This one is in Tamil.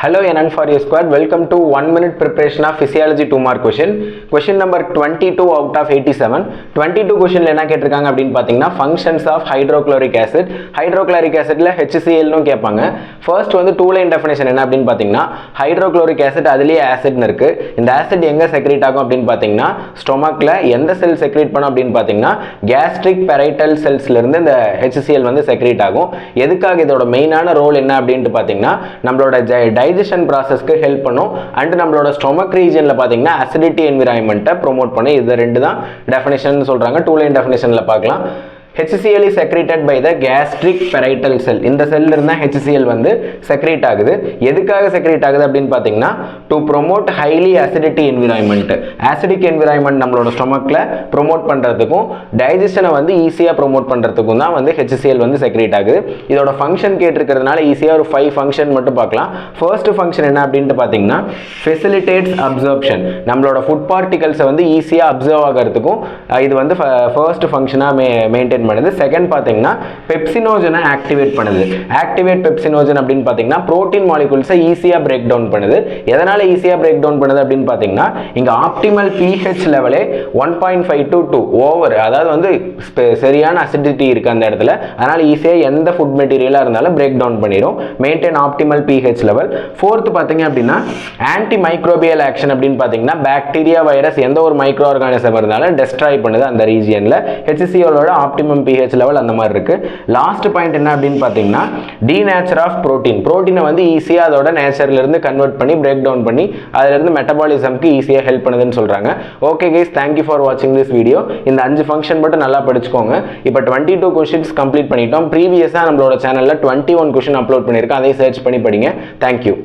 Hello NN for you squad. Welcome to 1 minute preparation of physiology 2 mark question. Question number 22 out of 87. 22 question என்ன கேட்டிருக்காங்க அப்படினு பாத்தீங்கன்னா functions of hydrochloric acid. Hydrochloric acidல HCl னு கேட்பாங்க. First வந்து two line definition என்ன அப்படினு பாத்தீங்கன்னா hydrochloric acid அதுலயே acid னு இருக்கு. இந்த acid எங்க secrete ஆகும் அப்படினு பாத்தீங்கன்னா stomachல எந்த செல் secrete பண்ணும் அப்படினு பாத்தீங்கன்னா gastric parietal cellsல இருந்து இந்த HCl வந்து secrete ஆகும். எதுக்காக இதோட மெயினான ரோல் என்ன அப்படினு பாத்தீங்கன்னா நம்மளோட digestion process க்கு help பண்ணும் and நம்மளோட stomach region ல பாத்தீங்கன்னா acidity environment promote பண்ணு. இது ரெண்டு தான் definition சொல்றாங்க. two line definitionல பார்க்கலாம். HCl is secreted by the gastric parietal cell. இந்த செல்ல இருந்தா HCl வந்து secrete ஆகுது. எதுக்காக secrete ஆகுது அப்படினு பாத்தீங்கன்னா to promote highly acidity environment. acidic environment நம்மளோட stomachல promote பண்றதுக்கும் digestion வந்து ஈஸியா promote பண்றதுக்கும் தான் வந்து HCl வந்து secrete ஆகுது. இதோட function கேட்டிருக்கிறதுனால ஈஸியா ஒரு 5 function மட்டும் பார்க்கலாம். first function என்ன அப்படினு பாத்தீங்கன்னா facilitates absorption. நம்மளோட food particles வந்து ஈஸியா absorb ஆகிறதுக்கும் இது வந்து first function-ஆ maintain பண்ணுது. செகண்ட் பாத்தீங்கன்னா பெப்சினோஜனை ஆக்டிவேட் பண்ணுது. ஆக்டிவேட் பெப்சினோஜன் அப்படினு பாத்தீங்கன்னா புரோட்டீன் மாலிக்யூல்ஸை ஈஸியா பிரேக் டவுன் பண்ணுது. எதனால ஈஸியா பிரேக் டவுன் பண்ணுது அப்படினு பாத்தீங்கன்னா இங்க ஆப்டிமல் pH லெவலே 1.5 to 2 ஓவர், அதாவது வந்து சரியான அசிடிட்டி இருக்கு அந்த இடத்துல. அதனால ஈஸியா எந்த ஃபுட் மெட்டீரியலா இருந்தாலும் பிரேக் டவுன் பண்ணிரும். Maintain optimal pH level. Fourth பாத்தீங்க அப்படின்னா ஆன்டி மைக்ரோபியல் ஆக்ஷன் அப்படினு பாத்தீங்கன்னா பாக்டீரியா வைரஸ் எந்த ஒரு மைக்ரோ ஆர்கானிசம் இருந்தாலும் டெஸ்ட்ராய் பண்ணுது அந்த ரீஜியன்ல. HCl ஓட ஆப்டிமம் pH லெவல் அந்த மாதிரி இருக்கு. லாஸ்ட் பாயிண்ட் என்ன அப்படினு பாத்தீங்கன்னா டீநேச்சர் ஆஃப் புரோட்டீன். புரோட்டீனை வந்து ஈஸியா அதோட நேச்சர்ல இருந்து கன்வெர்ட் பண்ணி பிரேக் டவுன் பண்ணி அதுல இருந்து மெட்டபாலிசம்க்கு ஈஸியா ஹெல்ப் பண்ணுதுன்னு சொல்றாங்க. Okay guys, thank you for watching this video. இந்த 5 ஃபங்க்ஷன் மட்டும் நல்லா படிச்சுக்கோங்க. இப்போ 22 क्वेश्चंस கம்ப்ளீட் பண்ணிட்டோம். ப்ரீவியஸா நம்மளோட சேனல்ல 21 क्वेश्चन அப்லோட் பண்ணிருக்கேன். அதை சர்ச் பண்ணி படிங்க. Thank you.